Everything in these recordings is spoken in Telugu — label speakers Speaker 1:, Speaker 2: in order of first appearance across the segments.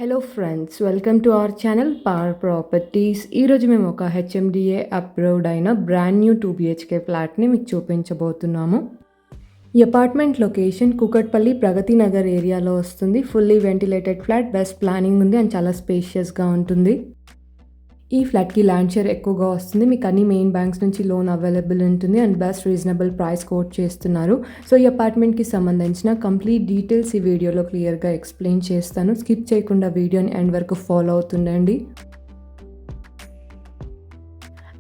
Speaker 1: Hello friends, welcome to our channel power properties. ఈరోజు మేము ఒక హెచ్ఎండిఏ అప్రూవ్డ్ అయిన బ్రాండ్ న్యూ 2 BHK ఫ్లాట్ని మీకు చూపించబోతున్నాము. ఈ అపార్ట్మెంట్ లొకేషన్ కూకట్పల్లి ప్రగతి నగర్ ఏరియాలో వస్తుంది. Fully ventilated flat, best planning ఉంది అండ్ చాలా స్పేషియస్గా ఉంటుంది. ఈ ఫ్లాట్కి ల్యాండ్ షేర్ ఎక్కువగా వస్తుంది. మీకు అన్ని మెయిన్ బ్యాంక్స్ నుంచి లోన్ అవైలబుల్ ఉంటుంది and best reasonable price coat చేస్తున్నారు. సో ఈ అపార్ట్మెంట్కి సంబంధించిన కంప్లీట్ డీటెయిల్స్ ఈ వీడియోలో క్లియర్గా ఎక్స్ప్లెయిన్ చేస్తాను. స్కిప్ చేయకుండా వీడియోని ఎండ్ వరకు ఫాలో అవుతుండండి.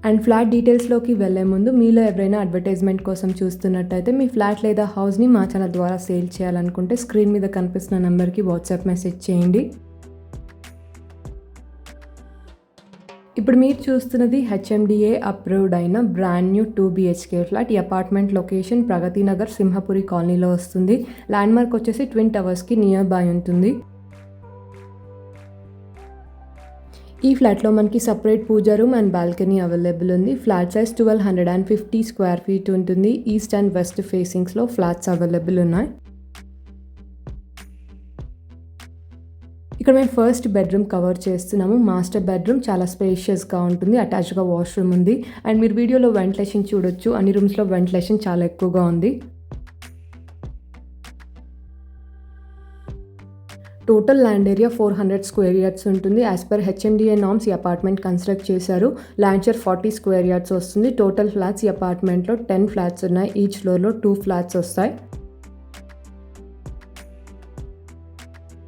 Speaker 1: అండ్ ఫ్లాట్ డీటెయిల్స్లోకి వెళ్ళే ముందు మీలో ఎవరైనా అడ్వర్టైజ్మెంట్ కోసం చూస్తున్నట్టయితే మీ ఫ్లాట్ లేదా హౌస్ని మా ఛానల్ ద్వారా సేల్ చేయాలనుకుంటే స్క్రీన్ మీద కనిపిస్తున్న నెంబర్కి వాట్సాప్ మెసేజ్ చేయండి. ఇప్పుడు మీరు చూస్తున్నది హెచ్ఎండిఏ అప్రూవ్డ్ అయిన బ్రాండ్ న్యూ 2 BHK ఫ్లాట్. ఈ అపార్ట్మెంట్ లొకేషన్ ప్రగతి నగర్ సింహపురి కాలనీలో వస్తుంది. ల్యాండ్ మార్క్ వచ్చేసి ట్విన్ టవర్స్కి నియర్ బై ఉంటుంది. ఈ ఫ్లాట్లో మనకి separate pooja room and balcony available ఉంది. ఫ్లాట్ సైజ్ 1250 స్క్వేర్ ఫీట్ ఉంటుంది. ఈస్ట్ అండ్ వెస్ట్ ఫేసింగ్స్లో ఫ్లాట్స్ అవైలబుల్ ఉన్నాయి. ఇక్కడ మేము ఫస్ట్ బెడ్రూమ్ కవర్ చేస్తున్నాము. మాస్టర్ బెడ్రూమ్ చాలా స్పేషియస్గా ఉంటుంది. అటాచ్గా వాష్రూమ్ ఉంది అండ్ మీరు వీడియోలో వెంటిలేషన్ చూడొచ్చు. అన్ని రూమ్స్లో వెంటిలేషన్ చాలా ఎక్కువగా ఉంది. Total land area 400 square yards ఉంటుంది. యాజ్ పర్ హెచ్ఎండిఏ నామ్స్ ఈ అపార్ట్మెంట్ కన్స్ట్రక్ట్ చేశారు. ల్యాండ్ షేర్ 40 స్క్వేర్ యార్డ్స్ వస్తుంది. టోటల్ ఫ్లాట్స్ ఈ అపార్ట్మెంట్లో 10 ఫ్లాట్స్ ఉన్నాయి. ఈచ్ ఫ్లోర్లో 2 ఫ్లాట్స్ వస్తాయి.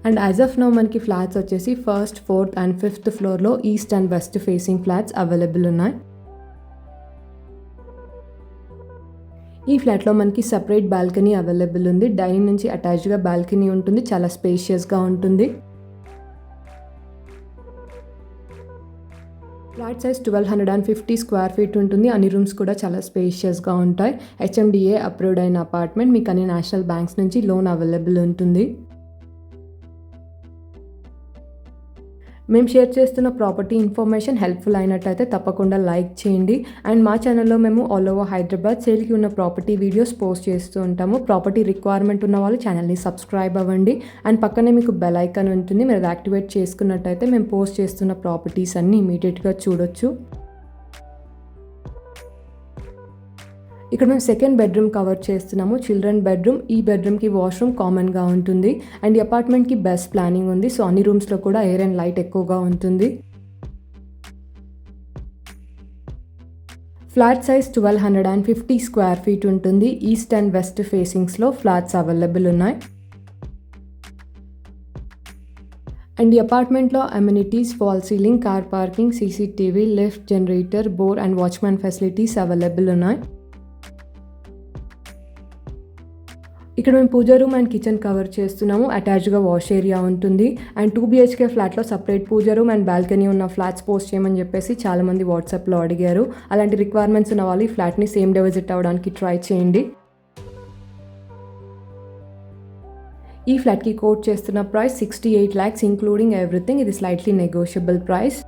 Speaker 1: అండ్ యాజ్ ఆఫ్ నౌ మనకి ఫ్లాట్స్ వచ్చేసి ఫస్ట్, 4th అండ్ 5th ఫ్లోర్లో east and west facing flats available ఉన్నాయి. ఈ ఫ్లాట్లో మనకి సపరేట్ బాల్కనీ అవైలబుల్ ఉంది. డైనింగ్ నుంచి అటాచ్డ్గా బాల్కనీ ఉంటుంది. చాలా స్పేషియస్గా ఉంటుంది. ఫ్లాట్ సైజ్ 1250 స్క్వేర్ ఫీట్ ఉంటుంది. అన్ని రూమ్స్ కూడా చాలా స్పేషియస్గా ఉంటాయి. హెచ్ఎండిఏ అప్రూవ్డ్ అయిన అపార్ట్మెంట్. మీకు అన్ని నేషనల్ బ్యాంక్స్ నుంచి లోన్ అవైలబుల్ ఉంటుంది. మేము షేర్ చేస్తున్న ప్రాపర్టీ ఇన్ఫర్మేషన్ హెల్ప్ఫుల్ అయినట్టయితే తప్పకుండా లైక్ చేయండి. అండ్ మా ఛానల్లో మేము ఆల్ ఓవర్ హైదరాబాద్ సేల్కి ఉన్న ప్రాపర్టీ వీడియోస్ పోస్ట్ చేస్తూ ఉంటాము. ప్రాపర్టీ రిక్వైర్మెంట్ ఉన్న వాళ్ళు ఛానల్ని సబ్స్క్రైబ్ అవ్వండి. అండ్ పక్కనే మీకు బెల్ ఐకాన్ ఉంటుంది. మీరు యాక్టివేట్ చేసుకున్నట్టయితే మేము పోస్ట్ చేస్తున్న ప్రాపర్టీస్ అన్నీ ఇమీడియట్గా చూడొచ్చు. ఇక్కడ మేము సెకండ్ బెడ్రూమ్ కవర్ చేస్తున్నాము. Children bedroom. ఈ బెడ్రూమ్కి వాష్రూమ్ కామన్గా ఉంటుంది అండ్ ఈ అపార్ట్మెంట్కి బెస్ట్ ప్లానింగ్ ఉంది. సో అన్ని రూమ్స్లో కూడా ఎయిర్ అండ్ లైట్ ఎక్కువగా ఉంటుంది. ఫ్లాట్ సైజ్ 1250 స్క్వేర్ ఫీట్ ఉంటుంది. ఈస్ట్ అండ్ వెస్ట్ ఫేసింగ్స్లో ఫ్లాట్స్ అవైలబుల్ ఉన్నాయి. అండ్ ఈ అపార్ట్మెంట్లో amenities, fall ceiling, car parking, CCTV, lift, generator, bore and watchman facilities available ఉన్నాయి. ఇక్కడ మేము pooja room and kitchen cover చేస్తున్నాము. అటాచ్డ్గా వాష్ ఏరియా ఉంటుంది. అండ్ 2 BHK ఫ్లాట్లో separate pooja room and balcony ఉన్న ఫ్లాట్స్ పోస్ట్ చేయమని చెప్పేసి చాలామంది వాట్సాప్లో అడిగారు. అలాంటి రిక్వైర్మెంట్స్ ఉన్న వాళ్ళు ఈ ఫ్లాట్ని సేమ్ డే విజిట్ అవ్వడానికి ట్రై చేయండి. ఈ ఫ్లాట్కి కోట్ చేస్తున్న ప్రైస్ 68 lakhs ఇంక్లూడింగ్ ఎవ్రీథింగ్. ఇది స్లైట్లీ నెగోషియబుల్ ప్రైస్.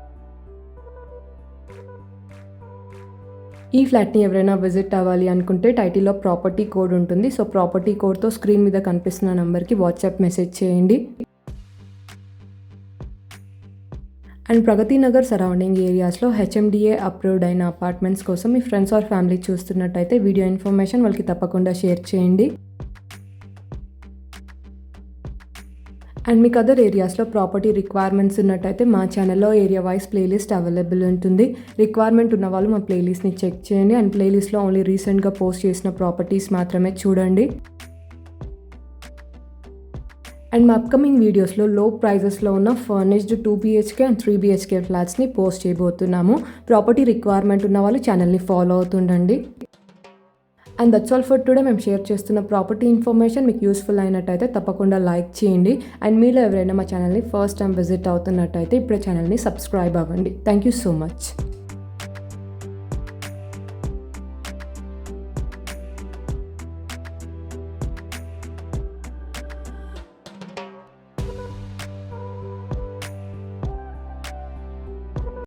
Speaker 1: ఈ ఫ్లాట్ని ఎవరైనా విజిట్ అవ్వాలి అనుకుంటే టైటిల్లో ప్రాపర్టీ కోడ్ ఉంటుంది. సో ప్రాపర్టీ కోడ్తో స్క్రీన్ మీద కనిపిస్తున్న నెంబర్కి వాట్సాప్ మెసేజ్ చేయండి. అండ్ ప్రగతి నగర్ సరౌండింగ్ ఏరియాస్లో హెచ్ఎండిఏ అప్రూవ్డ్ అయిన అపార్ట్మెంట్స్ కోసం మీ ఫ్రెండ్స్ ఆర్ ఫ్యామిలీ చూస్తున్నట్టయితే వీడియో ఇన్ఫర్మేషన్ వాళ్ళకి తప్పకుండా షేర్ చేయండి. అండ్ మీకు అదర్ ఏరియాస్లో ప్రాపర్టీ రిక్వైర్మెంట్స్ ఉన్నట్టయితే మా ఛానల్లో ఏరియా వైజ్ ప్లేలిస్ట్ అవైలబుల్ ఉంటుంది. రిక్వైర్మెంట్ ఉన్న వాళ్ళు మా ప్లేలిస్ట్ని చెక్ చేయండి. అండ్ ప్లేలిస్ట్లో ఓన్లీ రీసెంట్గా పోస్ట్ చేసిన ప్రాపర్టీస్ మాత్రమే చూడండి. అండ్ మా అప్కమింగ్ వీడియోస్లో లో ప్రైజెస్లో ఉన్న ఫర్నిష్డ్ 2 BHK అండ్ 3 BHK ఫ్లాట్స్ని పోస్ట్ చేయబోతున్నాము. ప్రాపర్టీ రిక్వైర్మెంట్ ఉన్న వాళ్ళు ఛానల్ని ఫాలో అవుతుండండి. And that's all for today. మేము షేర్ చేస్తున్న ప్రాపర్టీ ఇన్ఫర్మేషన్ మీకు యూస్ఫుల్ అయినట్టయితే తప్పకుండా లైక్ చేయండి. అండ్ మీలో ఎవరైనా మా ఛానల్ని ఫస్ట్ టైం విజిట్ అవుతున్నట్టయితే ఇప్పుడే ఛానల్ని సబ్స్క్రైబ్ అవ్వండి. Thank you so much.